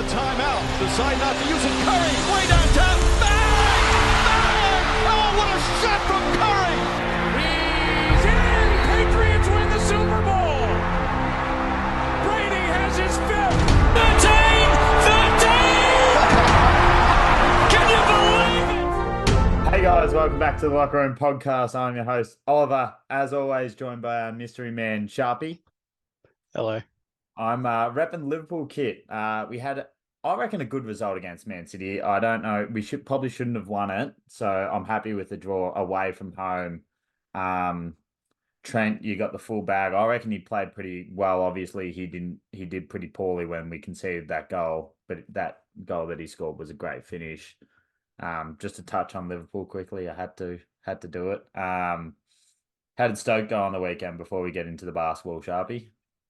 timeout. Decide not to use it. Curry, way downtown. Bang! Bang! Oh, what a shot from Curry! He's in! Patriots win the Super Bowl! Brady has his fifth! 13! 13! Can you believe it? Hey guys, welcome back to the Locker Room Podcast. I'm your host, Oliver, as always, joined by our mystery man, Sharpy. Hello. I'm repping Liverpool kit. We had, I reckon, a good result against Man City. I don't know, we probably shouldn't have won it, so I'm happy with the draw away from home. Trent, you got the full bag. I reckon he played pretty well. Obviously, he did pretty poorly when we conceded that goal, but that goal that he scored was a great finish. Just to touch on Liverpool quickly, I had to do it. How did Stoke go on the weekend before we get into the basketball, Sharpie?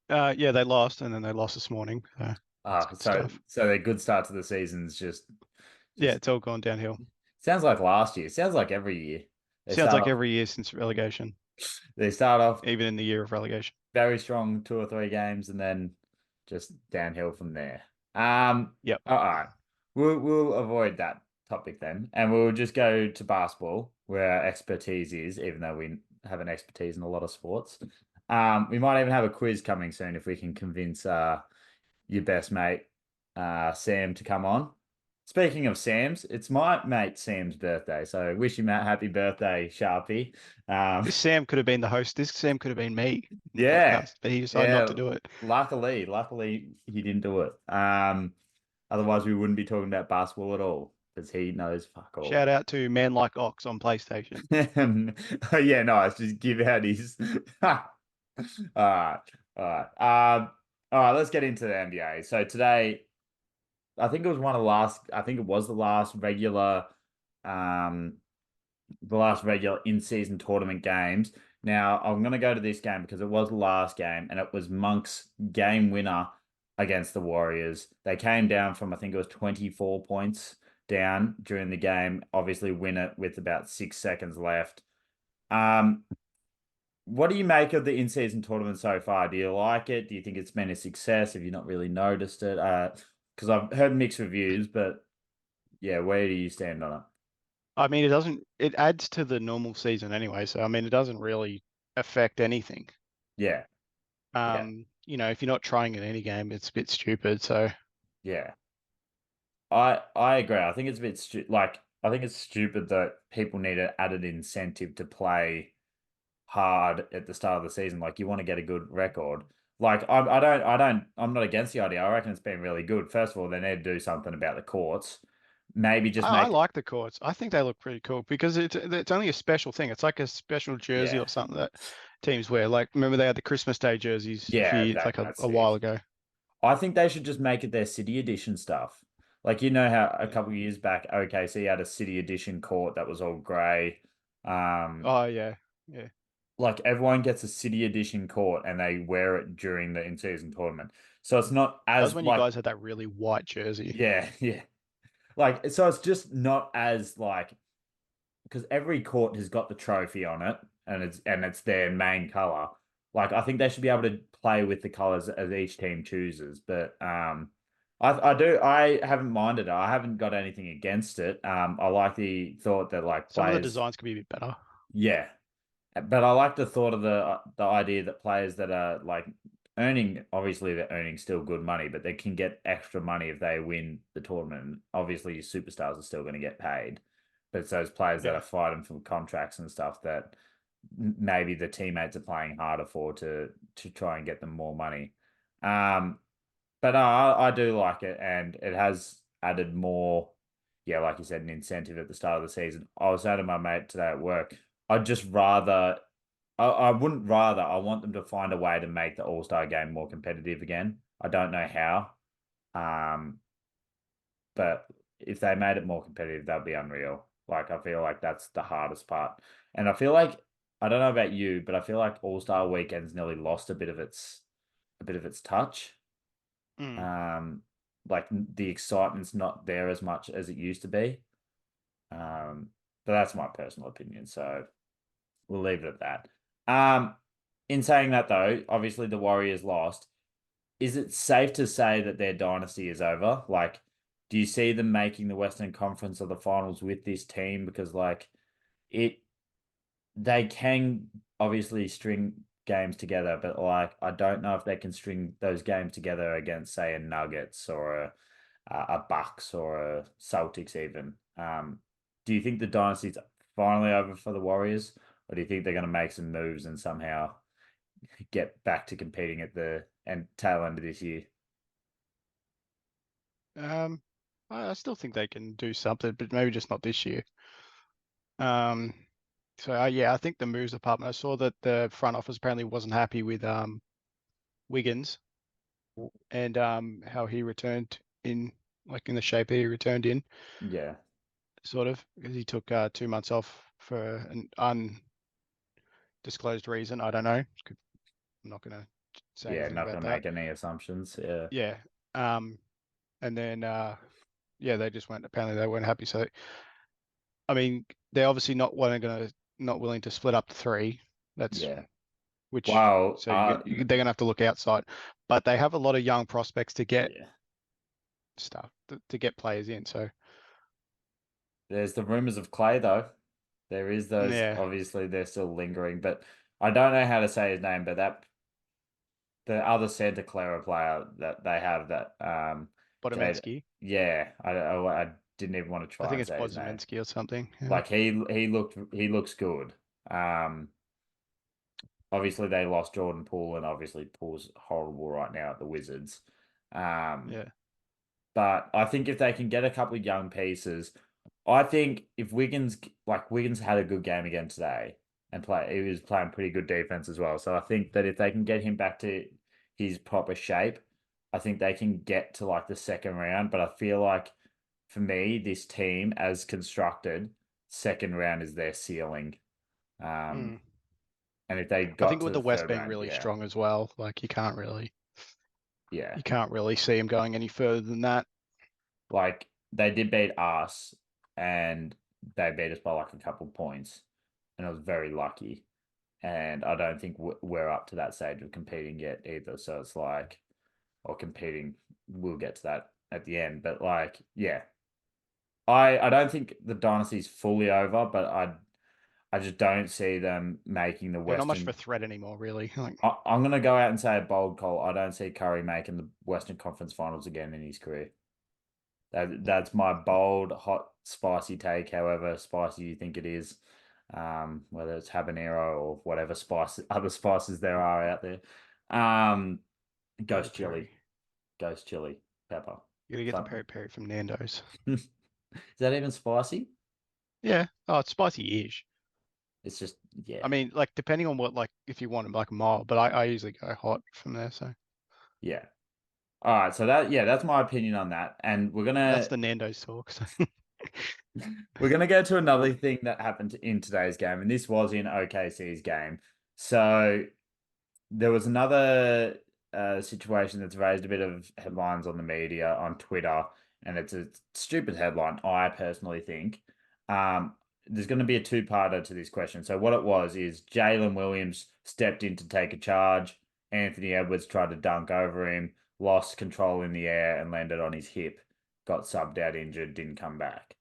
Yeah, they lost, and then they lost this morning. So their good start to the season's just yeah, it's all gone downhill. sounds like last year. Sounds like every year. Sounds like every year since relegation, They start off even in the year of relegation. very strong 2 or 3 games, and then just downhill from there. Yep. All right. We'll avoid that topic then, and we'll just go to basketball, where our expertise is, even though we have an expertise in a lot of sports. We might even have a quiz coming soon if we can convince your best mate, Sam, to come on. Speaking of Sam's, it's my mate Sam's birthday, so wish him a happy birthday, Sharpie. This Sam could have been the host. This Sam could have been me. Yeah. But he decided not to do it. Luckily, he didn't do it. Otherwise, we wouldn't be talking about basketball at all, because he knows fuck all. Shout out to Man Like Ox on PlayStation. Yeah, nice. Just give out his. All right. Let's get into the NBA. So today, I think it was the last regular, in-season tournament games. Now I'm going to go to this game because it was the last game, and it was Monk's game winner against the Warriors. They came down from, I think it was 24 points down during the game. Obviously, win it with about 6 seconds left. What do you make of the in-season tournament so far? Do you like it? Do you think it's been a success? Have you not really noticed it? Because I've heard mixed reviews, but yeah, where do you stand on it? I mean, it adds to the normal season anyway. So, I mean, it doesn't really affect anything. Yeah. You know, if you're not trying in any game, it's a bit stupid. So, yeah. I agree. I think it's a bit I think it's stupid that people need an added incentive to play hard at the start of the season. Like, you want to get a good record. Like, I'm not against the idea. I reckon it's been really good. First of all, they need to do something about the courts. Maybe just I like the courts. I think they look pretty cool because it's only a special thing. It's like a special jersey or something that teams wear. Like, remember they had the Christmas Day jerseys a while ago. I think they should just make it their city edition stuff. Like, you know how a couple of years back, OKC had a city edition court that was all grey. Oh yeah. Like, everyone gets a city edition court and they wear it during the in-season tournament. So it's not as That's when you guys had that really white jersey. Yeah. Like, so it's just not as because every court has got the trophy on it, and it's their main color. Like, I think they should be able to play with the colors as each team chooses. But I haven't minded it. I haven't got anything against it. I like the thought that some of the designs could be a bit better. Yeah. But I like the thought of the idea that players that are obviously they're earning still good money, but they can get extra money if they win the tournament. Obviously, your superstars are still going to get paid, but it's those players that are fighting for contracts and stuff that maybe the teammates are playing harder for to try and get them more money. But I do like it, and it has added more, like you said, an incentive at the start of the season. I was saying to my mate today at work, I want them to find a way to make the All-Star game more competitive again. I don't know how. But if they made it more competitive, that'd be unreal. Like, I feel like that's the hardest part. And I feel like, I don't know about you, but I feel like All-Star weekend's nearly lost a bit of its touch. Like, the excitement's not there as much as it used to be. But that's my personal opinion, so we'll leave it at that. In saying that, though, obviously the Warriors lost. is it safe to say that their dynasty is over? Like, do you see them making the Western Conference or the finals with this team? Because like it, they can obviously string games together, but like I don't know if they can string those games together against, say, a Nuggets or a Bucks or a Celtics even. Do you think the dynasty's finally over for the Warriors, or do you think they're going to make some moves and somehow get back to competing at the tail end of this year? I still think they can do something, but maybe just not this year. So yeah, I think the moves department. I saw that the front office apparently wasn't happy with Wiggins and how he returned in, like in the shape that he returned in, Yeah, sort of, because he took 2 months off for an undisclosed reason. I don't know. I'm not gonna say yeah, anything not about going to that. make any assumptions. Yeah, Yeah. And then yeah, they just went. Apparently, they weren't happy. So, I mean, they're obviously not willing to split up the three. That's yeah. which. Wow. So they're gonna have to look outside, but they have a lot of young prospects to get Yeah. stuff to get players in. So There's the rumors of Clay though. There is those. yeah, Obviously, they're still lingering, but I don't know how to say his name. But that the other Santa Clara player that they have that Jade. Bodomensky. Yeah, I didn't even want to I try think and it's say his name. Bodomensky or something. Yeah. Like he looks good. Um, Obviously they lost Jordan Poole, and obviously Poole's horrible right now at the Wizards. Um, Yeah. but I think if they can get a couple of young pieces, I think if Wiggins had a good game again today and he was playing pretty good defense as well. So I think that if they can get him back to his proper shape, I think they can get to like the second round. But I feel like for me, this team as constructed, second round is their ceiling. Um, Mm. and if they I got think to with the the West third being round, really yeah, strong as well, like yeah. you can't really see him going any further than that. Like they did beat us, and they beat us by like a couple points, and I was very lucky. And I don't think we're up to that stage of competing yet either. So it's like, or competing, we'll get to that at the end. But like, yeah, I don't think the dynasty's fully over, but I just don't see them making the They're not much of a Western. threat anymore, really. Like, I'm gonna go out and say a bold call. I don't see Curry making the Western Conference Finals again in his career. That's my bold, hot, spicy take. However spicy you think it is, whether it's habanero or whatever other spices there are out there. peri Ghost chili, peri. ghost chili pepper. You gotta get the Something. peri peri from Nando's. Is that even spicy? Yeah. Oh, it's spicy-ish. It's just I yeah, mean, like depending on what, like if you want like a mild, but I usually go hot from there. So yeah. All right, so that's my opinion on that, and that's the Nando's talk. So. we're gonna go to another thing that happened in today's game, and this was in OKC's game. So there was another situation that's raised a bit of headlines on the media on Twitter, and it's a stupid headline, I personally think. There's going to be a two-parter to this question. So what it was is Jalen Williams stepped in to take a charge. Anthony Edwards tried to dunk over him, lost control in the air, and landed on his hip. Got subbed out injured, didn't come back.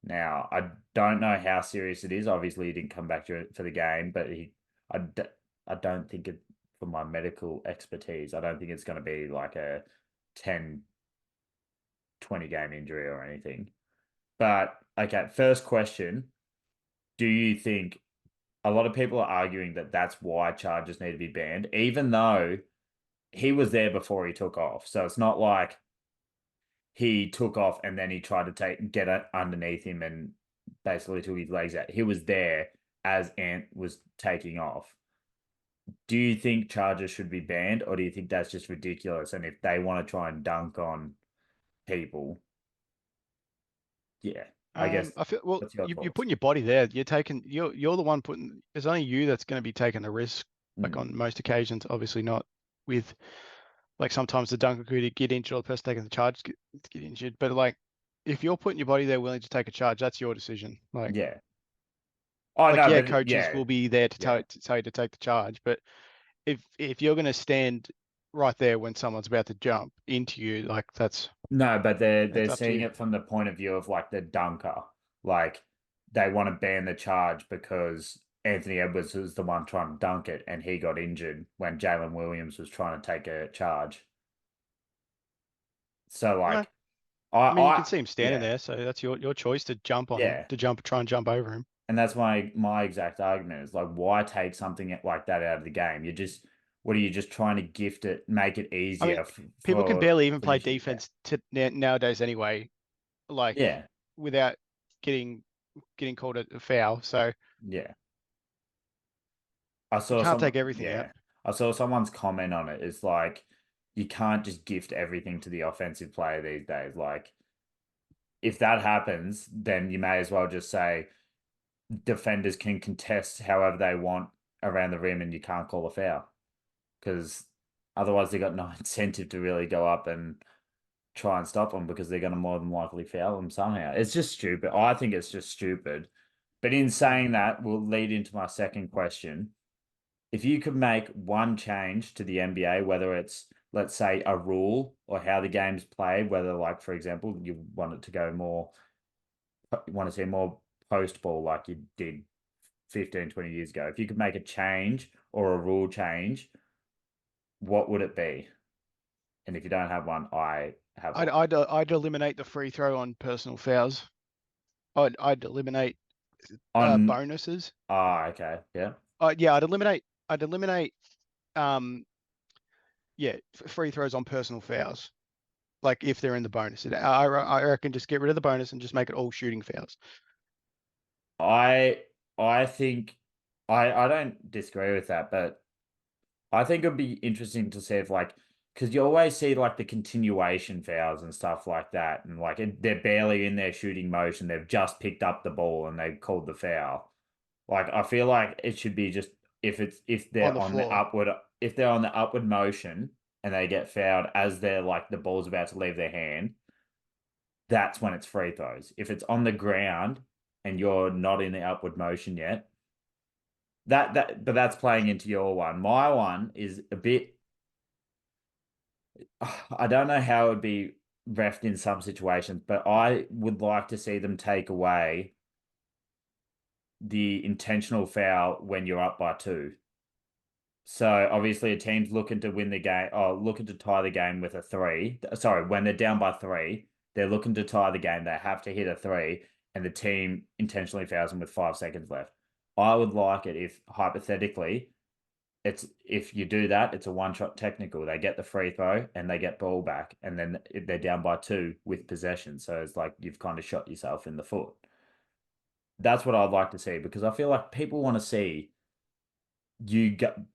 Now, I don't know how serious it is. Obviously, he didn't come back for the game, but I don't think it, for my medical expertise, I don't think it's going to be like a 10, 20 game injury or anything. But, okay, first question. Do you think a lot of people are arguing that that's why charges need to be banned, even though he was there before he took off? So it's not like he took off and then he tried to get it underneath him and basically took his legs out. He was there as Ant was taking off. Do you think charges should be banned, or do you think that's just ridiculous? And if they want to try and dunk on people, yeah, I guess. I feel well. What's your You're thoughts? putting your body there. You're the one putting. It's only you that's going to be taking the risk. Like Mm, on most occasions, obviously not with. Like sometimes the dunker could get injured, or the person taking the charge get injured. But like, if you're putting your body there, willing to take a charge, that's your decision. yeah. Oh Like no, yeah, but coaches yeah, will be there to yeah, tell you to take the charge. But if you're going to stand right there when someone's about to jump into you. Like that's No, but they're up to seeing you. it from the point of view of like the dunker. Like they want to ban the charge because Anthony Edwards was the one trying to dunk it and he got injured when Jalen Williams was trying to take a charge. So No, like I mean you I can see him standing yeah, there, so that's your choice to jump on him, yeah. try and jump over him. And that's my exact argument is like why take something like that out of the game? You're just what are you just trying to gift it, make it I mean, easier people can for barely even play finishing? Yeah. defense nowadays anyway, like Yeah. without getting called a foul. So Yeah. I you saw can't some, take everything out. yeah. I saw someone's comment on it. It's like you can't just gift everything to the offensive player these days. Like if that happens, then you may as well just say defenders can contest however they want around the rim and you can't call a foul. Because otherwise they got no incentive to really go up and try and stop them because they're going to more than likely foul them somehow. It's just stupid. I think it's just stupid. But in Mm. saying that, will lead into my second question. If you could make one change to the NBA, whether it's, let's say, a rule or how the game's played, whether, like, for example, you want it to go more, you want to see more post ball like you did 15, 20 years ago. If you could make a change or a rule change, what would it be? And if you don't have one, I have one. I'd eliminate the free throw on personal fouls. I'd eliminate On, bonuses. okay. Yeah. Yeah, I'd eliminate um yeah free throws on personal fouls. Like if they're in the bonus, I reckon just get rid of the bonus and just make it all shooting fouls. I think I don't disagree with that, but I think it'd be interesting to see if like because you always see like the continuation fouls and stuff like that, and like they're barely in their shooting motion, they've just picked up the ball and they've called the foul. Like I feel like it should be just if On they're the on the floor. upward if they're on the upward motion and they get fouled as they're like the ball's about to leave their hand, that's when it's free throws. If it's on the ground and you're not in the upward motion yet, but that's playing into your one. My one is a bit. I don't know how it would be refed in some situations, but I would like to see them take away the intentional foul when you're up by two. So obviously a team's looking to win the game, or looking to tie the game with a three. Sorry, when they're down by three, they're looking to tie the game. They have to hit a three, and the team intentionally fouls them with 5 seconds left. I would like it if hypothetically, it's if you do that, it's a one-shot technical. They get the free throw and they get ball back, and then they're down by two with possession. So it's like you've kind of shot yourself in the foot. That's what I'd like to see because I feel like people want to see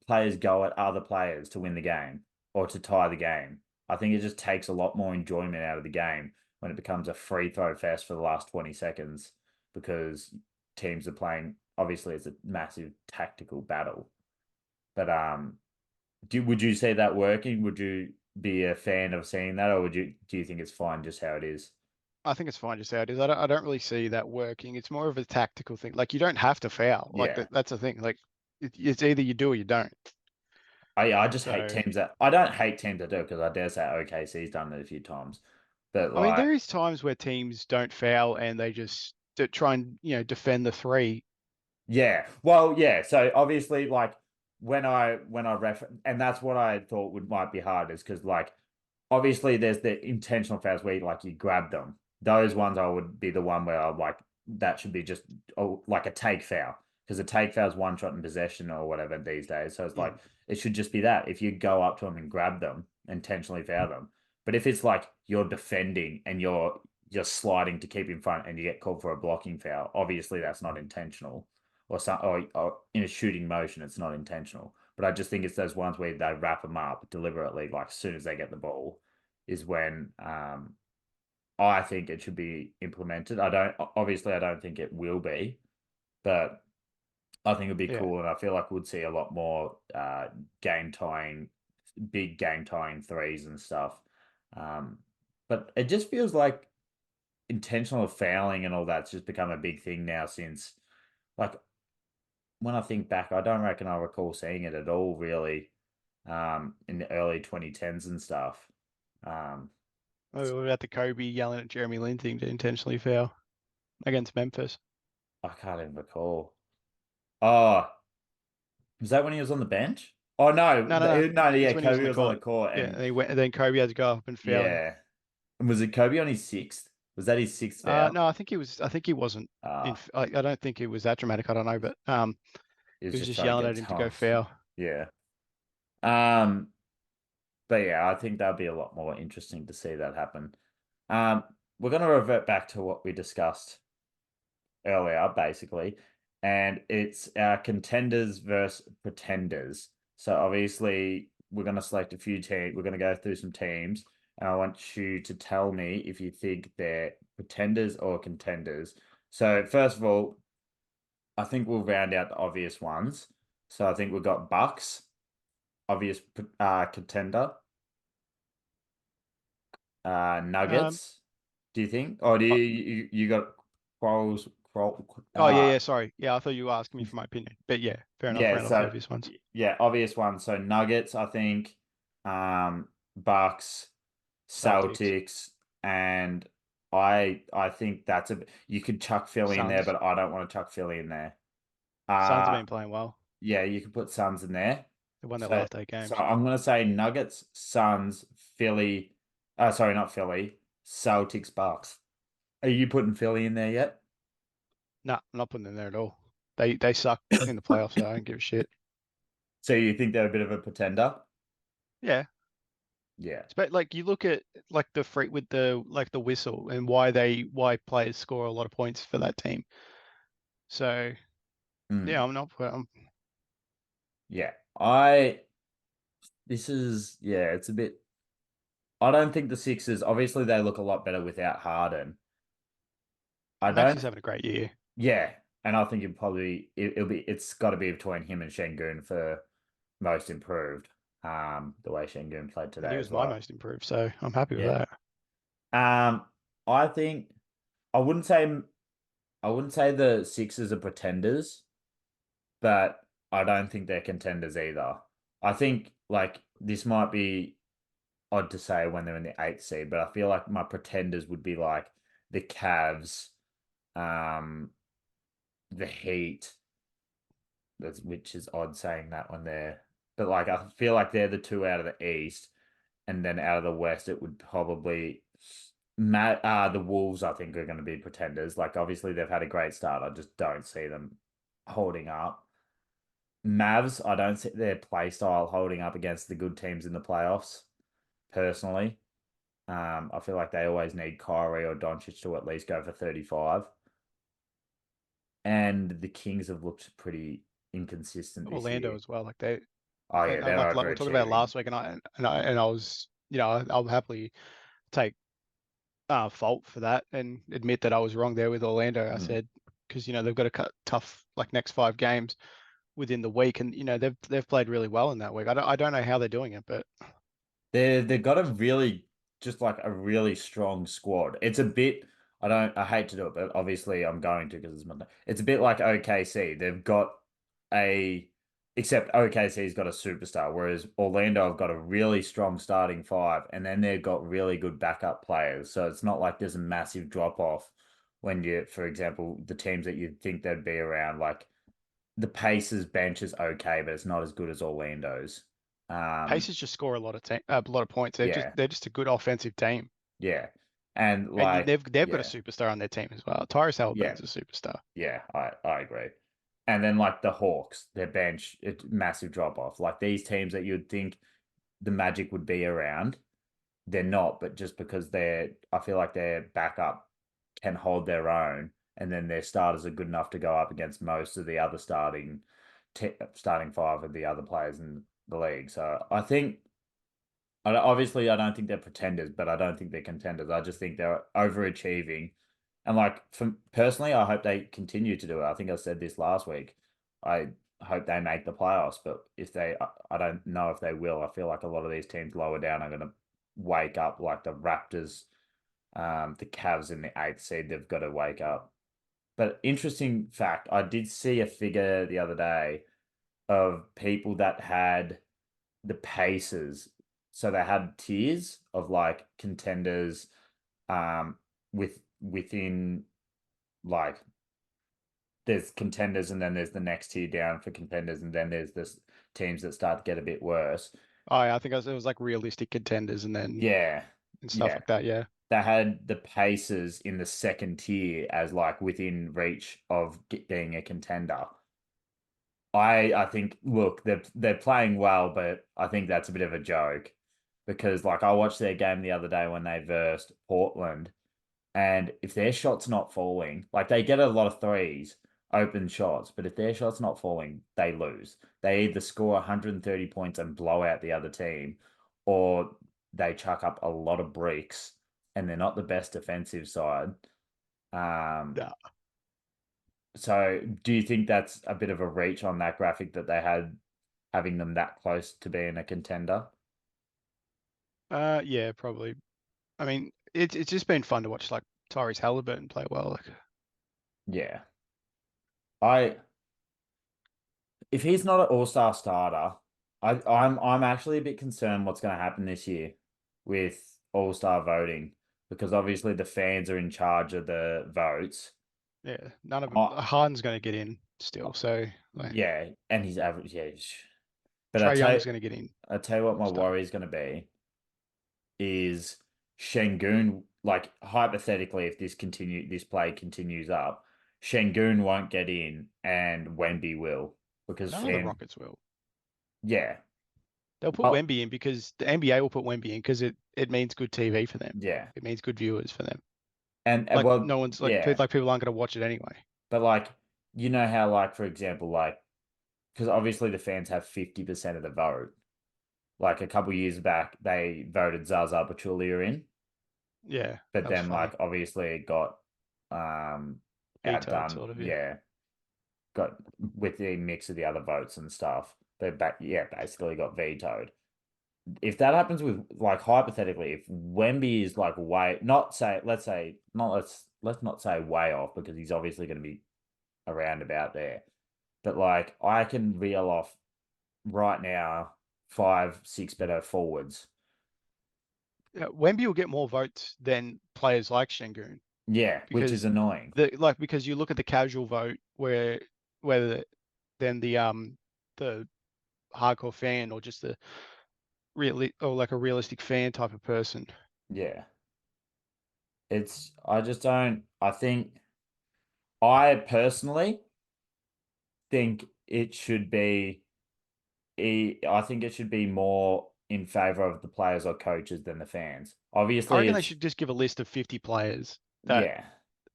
players go at other players to win the game or to tie the game. I think it just takes a lot more enjoyment out of the game when it becomes a free throw fest for the last 20 seconds because teams are playing. Obviously, it's a massive tactical battle. But would you see that working? Would you be a fan of seeing that, or do you think it's fine just how it is? I think it's fine just how it is. I don't really see that working. It's more of a tactical thing. Like you don't have to foul. Like Yeah. that's the thing. Like it's either you do or you don't. I just hate So teams that I don't hate teams that do it because I dare say OKC's done it a few times. But I mean, like there is times where teams don't foul and they just try and defend the three. yeah. Well, yeah. So obviously, like when I ref, and that's what I thought might be hard is because like obviously there's the intentional fouls where like you grab them. Those ones I would be the one where I like that should be just like a take foul because a take foul is one shot in possession or whatever these days. So it's like Mm. it should just be that if you go up to them and grab them, intentionally foul them. But if it's like you're defending and you're sliding to keep in front and you get called for a blocking foul, obviously that's not intentional or in a shooting motion, it's not intentional. But I just think it's those ones where they wrap them up deliberately, like as soon as they get the ball, is when I think it should be implemented. I don't think it will be, but I think it'd be Yeah. cool, and I feel like we'd see a lot more game tying, big game tying threes and stuff. Um, but it just feels like intentional fouling and all that's just become a big thing now since like when I think back, I don't reckon I recall seeing it at all, really. in the early 2010s and stuff. What about the Kobe yelling at Jeremy Lin thing to intentionally foul against Memphis? I can't even recall. Oh, was that when he was on the bench? Oh no, No. yeah, It's when he was Kobe in the was on the court. court, Yeah, and and then Kobe had to go up and foul him. yeah, and was it Kobe on his sixth? Was that his sixth foul? No, I think he was. I think he wasn't. I don't think it was that dramatic. I don't know, but he he was was just just trying to yelling get at him to go tough. foul. Yeah. But yeah, I think that'd be a lot more interesting to see that happen. We're gonna revert back to what we discussed earlier, basically, and it's our contenders versus pretenders. So obviously, we're gonna select a few teams. We're gonna go through some teams, and I want you to tell me if you think they're pretenders or contenders. So first of all, I think we'll round out the obvious ones. So I think we've got Bucks, obvious contender. Um, Nuggets. Do you think, or do you got quarrels? oh yeah. Sorry. Yeah, I thought you were asking me for my opinion, but yeah, fair enough. Yeah. Round off the So obvious ones. yeah, obvious ones. So Nuggets, I think. Bucks, Celtics, Celtics, and I think that's you could chuck Philly in there, Suns. but I don't want to chuck Philly in there. Suns have Uh been playing well. yeah, you could put Suns in there. They won their So last 8 so games. I'm gonna say Nuggets, Suns, Philly. Sorry, not Philly. Celtics, Bucks. Are you putting Philly in there yet? Nah, I'm not putting them there at all. They suck in the playoffs, so I don't give a shit. So you think they're a bit of a pretender? Yeah, Yeah. but like you look at like the free with the whistle and why players score a lot of points for that team. So Mm. yeah, I'm not. Yeah. This is, yeah, it's a bit. I don't think the Sixers, obviously, they look a lot better without Harden. I Max is don't, having a great year. yeah. And I think it's got to be between him and Şengün for most improved. The way Şengün played And he today was as my well. most improved, so I'm happy with Yeah. that. I think I wouldn't say the Sixers are pretenders, but I don't think they're contenders either. I think like this might be odd to say when they're in the eighth seed, but I feel like my pretenders would be like the Cavs, the Heat. Which is odd saying that when they're, but like I feel like they're the two out of the East, and then out of the West it would probably the Wolves. I think are going to be pretenders. Like obviously they've had a great start. I just don't see them holding up. Mavs, I don't see their play style holding up against the good teams in the playoffs. Personally, I feel like they always need Kyrie or Doncic to at least go for 35. And the Kings have looked pretty inconsistent this Orlando year. as well. Like they, Oh yeah, and they're like we talked about it overachieving. last week, and I was, I'll happily take fault for that and admit that I was wrong there with Orlando. I said because they've got to cut tough like next 5 games within the week, and they've played really well in that week. I don't know how they're doing it, but They've got a really just like a really strong squad. It's a bit I hate to do it, but obviously I'm going to because it's Monday. It's a bit like OKC. They've got a except OKC's got a superstar, whereas Orlando have got a really strong starting 5, and then they've got really good backup players. So it's not like there's a massive drop off when for example, the teams that you'd think they'd be around, like the Pacers bench is okay, but it's not as good as Orlando's. Pacers just score a lot of points. Yeah, They're just a good offensive team, yeah, and and like they've got a yeah, superstar on their team as well. Tyrese yeah, Halliburton's a superstar. yeah. I agree. And then like the Hawks, their bench, it's massive drop off. Like these teams that you'd think the Magic would be around, they're not. But just because I feel like their backup can hold their own, and then their starters are good enough to go up against most of the other starting 5 of the other players in the league. So I think. Obviously, I don't think they're pretenders, but I don't think they're contenders. I just think they're overachieving. And like personally, I hope they continue to do it. I think I said this last week. I hope they make the playoffs, but if I don't know if they will. I feel like a lot of these teams lower down are going to wake up, like the Raptors, the Cavs in the eighth seed. They've got to wake up. But interesting fact, I did see a figure the other day of people that had the paces. So they had tiers of like contenders, within like there's contenders and then there's the next tier down for contenders and then there's this teams that start to get a bit worse. Oh, yeah, I think it was like realistic contenders and then Yeah, and stuff yeah. like that. Yeah. They had the paces in the second tier as like within reach of being a contender. I think look, they're playing well, but I think that's a bit of a joke because like I watched their game the other day when they versed Portland, and if their shot's not falling, like they get a lot of threes, open shots, but if their shot's not falling, they lose. They either score 130 points and blow out the other team, or they chuck up a lot of bricks and they're not the best defensive side. Yeah. So do you think that's a bit of a reach on that graphic that they had having them that close to being a contender? Yeah, probably. I mean, it's just been fun to watch like Tyrese Halliburton play well. Like, Yeah. I if he's not an all-star starter, I'm actually a bit concerned what's going to happen this year with all-star voting because obviously the fans are in charge of the votes. yeah, none of them. I- Harden's going to get in still, so like yeah, and he's average, yeah. But Trey Young's going to get in. I tell you what, my All-star. worry is going to be is Şengün. Like hypothetically, if this play continues up, Şengün won't get in, and Wemby will because None of the Rockets will. yeah, They'll put Wemby in because the NBA will put Wemby in because it means good TV for them. yeah, It means good viewers for them. and Like well, no one's like yeah, like people aren't going to watch it anyway. but like you know how like for example like because obviously the fans have 50% of the vote. Like a couple years back, they voted Zaza Pachulia in, Yeah, but that was then funny. like obviously it got Vetoed, outdone. sort of, Yeah, got with the mix of the other votes and stuff. They basically got vetoed. If that happens with like hypothetically, if Wemby is like way let's not say way off because he's obviously going to be around about there. But like I can reel off right now 5, 6 better forwards. Yeah, Wemby will get more votes than players like Şengün Yeah, which is because annoying. because you look at the casual vote whether then the hardcore fan or just the like a realistic fan type of person. Yeah. I personally think it should be I think it should be more in favor of the players or coaches than the fans. I Obviously, reckon they should just give a list of 50 players that yeah,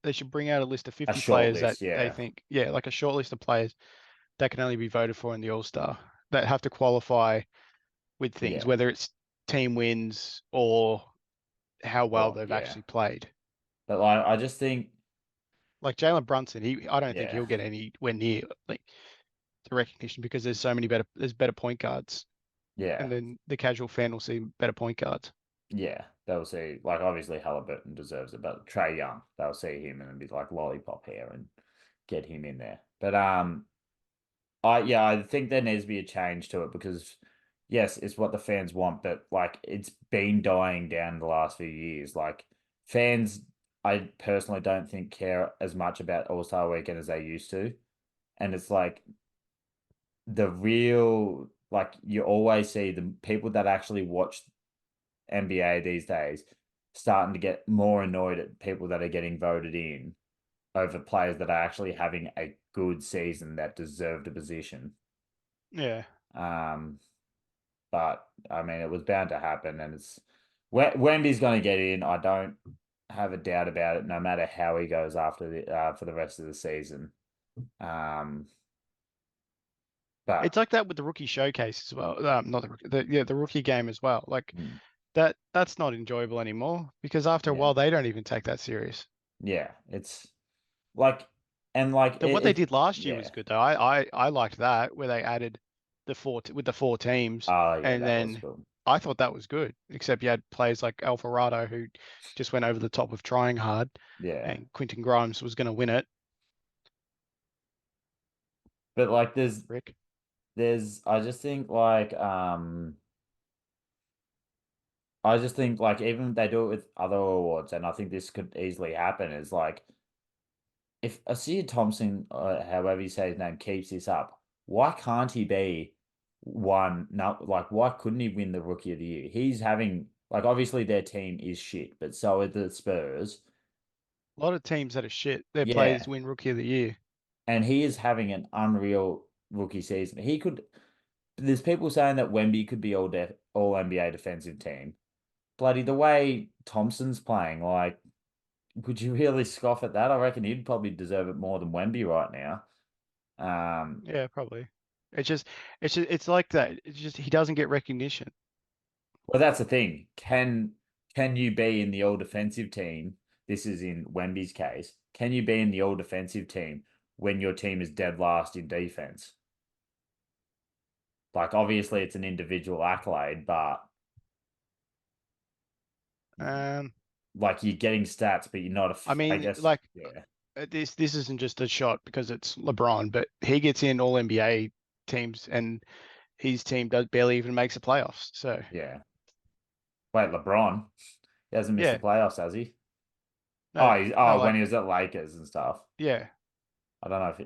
they should bring out a list of 50 short players list, that yeah. they think, yeah, like a short list of players that can only be voted for in the All-Star that have to qualify with things, Yeah. whether it's team wins or how well Or, they've yeah. actually played. But like, I just think, Like Jalen Brunson, I don't think yeah, he'll get anywhere near like the recognition because there's better point guards, yeah, and then the casual fan will see better point guards. yeah. They'll see like obviously Halliburton deserves it, but Trey Young, they'll see him and be like lollipop hair and get him in there. But I think there needs to be a change to it because yes, it's what the fans want, but like it's been dying down the last few years. Like fans, I personally don't think care as much about All-Star Weekend as they used to. And it's like the real like you always see the people that actually watch NBA these days starting to get more annoyed at people that are getting voted in over players that are actually having a good season that deserved a position. Yeah. But I mean, it was bound to happen, and it's Wemby's going to get in. I don't have a doubt about it. No matter how he goes after for the rest of the season. But It's like that with the rookie showcase as well. Not the rookie game as well. Like mm, that's not enjoyable anymore because after a yeah, while they don't even take that serious. yeah, it's like and like What they did last year yeah. was good though. I liked that where they added with the 4 teams, Oh yeah, and that was then cool. I thought that was good. Except you had players like Alvarado who just went over the top of trying hard, Yeah, and Quentin Grimes was going to win it. but like there's Rick. I just think like even if they do it with other awards, and I think this could easily happen, is like if Asir Thompson, however you say his name, keeps this up, why can't he be one? No, like why couldn't he win the Rookie of the Year? He's having like obviously their team is shit, but so are the Spurs. A lot of teams that are shit, their Yeah, players win Rookie of the Year. and he is having an unreal rookie season. He could. There's people saying that Wemby could be all NBA defensive team. Bloody the way Thompson's playing, like, could you really scoff at that? I reckon he'd probably deserve it more than Wemby right now. Yeah, probably. It's like that. It's just he doesn't get recognition. Well, that's the thing. Can you be in the all defensive team? This is in Wemby's case. Can you be in the all defensive team when your team is dead last in defense? Like, obviously, it's an individual accolade, but Um, like you're getting stats, but you're not a. I I mean, guess, like yeah, this isn't just a shot because it's LeBron, but he gets in all NBA teams and his team does barely even makes the playoffs. So yeah. Wait, LeBron, he hasn't missed the yeah, playoffs, has he? no, no, When like he was at Lakers and stuff. yeah, I don't know if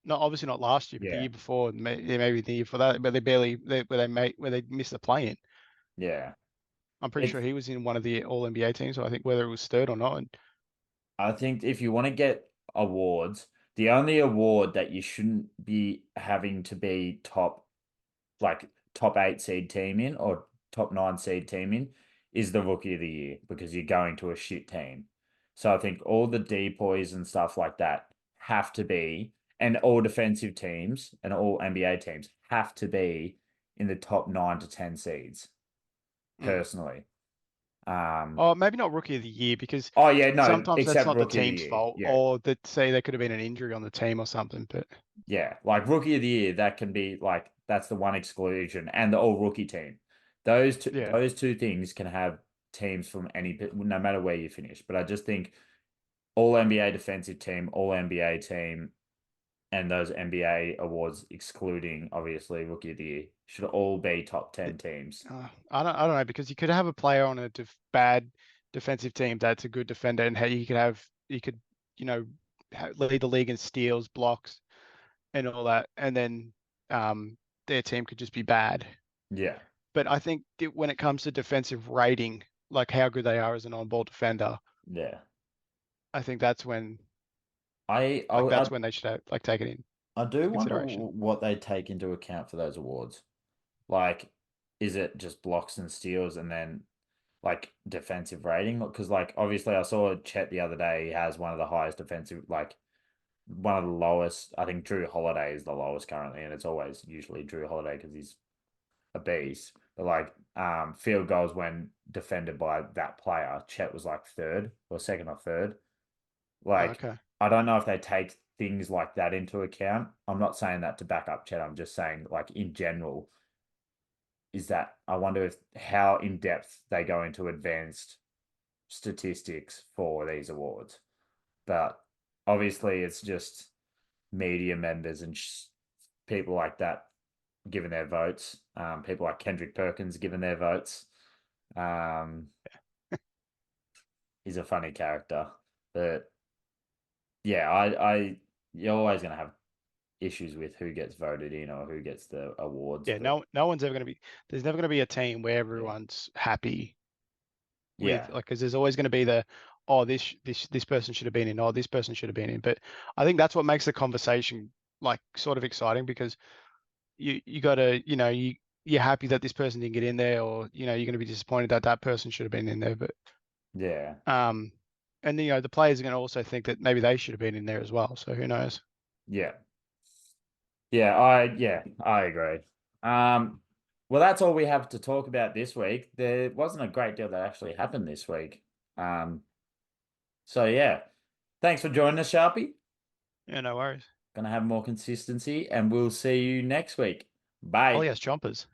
not obviously not last year, but the yeah, year before, yeah, maybe the year for that, but they barely where they missed the play in. yeah. I'm pretty sure It's he was in one of the all NBA teams. So I think whether it was third or not. And, I think if you want to get awards, the only award that you shouldn't be having to be like top 8 seed team in or top 9 seed team in is the Rookie of the Year because you're going to a shit team. So I think all the depoys and stuff like that have to be, and all defensive teams and all NBA teams have to be in the top 9 to 10 seeds, mm. personally. Um, Oh, maybe not rookie of the year because oh yeah, no, sometimes that's except not the Rookie of the team's Year. fault, Yeah, or that say there could have been an injury on the team or something. But yeah, like Rookie of the Year, that can be like that's the one exclusion, and the all rookie team. yeah, Those two things can have teams from no matter where you finish. But I just think all NBA defensive team, all NBA team, and those NBA awards, excluding obviously Rookie of the Year, should all be top 10 teams. I don't know because you could have a player on a bad defensive team that's a good defender, and you could you know lead the league in steals, blocks, and all that, and then their team could just be bad. Yeah, But I think when it comes to defensive rating, like how good they are as an on-ball defender, yeah. I think that's when I I they should have, take it into I do wonder consideration. what they take into account for those awards. Like, is it just blocks and steals and then like defensive rating? Because like obviously I saw Chet the other day, he has one of the highest defensive, like one of the lowest. I think Drew Holiday is the lowest currently, and it's always usually Drew Holiday because he's a beast. But like field goals when defended by that player, Chet was like third or second or third. Oh, Like, okay. I don't know if they take things like that into account. I'm not saying that to back up Chet. I'm just saying, like, in general, is that I wonder if how in depth they go into advanced statistics for these awards. But obviously, it's just media members and people like that giving their votes. People like Kendrick Perkins giving their votes. Um, he's a funny character, but yeah, you're always gonna have issues with who gets voted in or who gets the awards. Yeah, But no one's ever going to be. There's never going to be a team where yeah, everyone's happy with, yeah, like, because there's always going to be oh, this person should have been in, oh, this person should have been in. But I think that's what makes the conversation like sort of exciting because you got to, you're happy that this person didn't get in there, or you're going to be disappointed that that person should have been in there. But yeah, um, and the players are going to also think that maybe they should have been in there as well. So who knows? yeah, yeah, I agree. Well, that's all we have to talk about this week. There wasn't a great deal that actually happened this week. So yeah, thanks for joining us, Sharpie. Yeah, no worries. Gonna have more consistency, and we'll see you next week. Oh Bye. yes, chompers.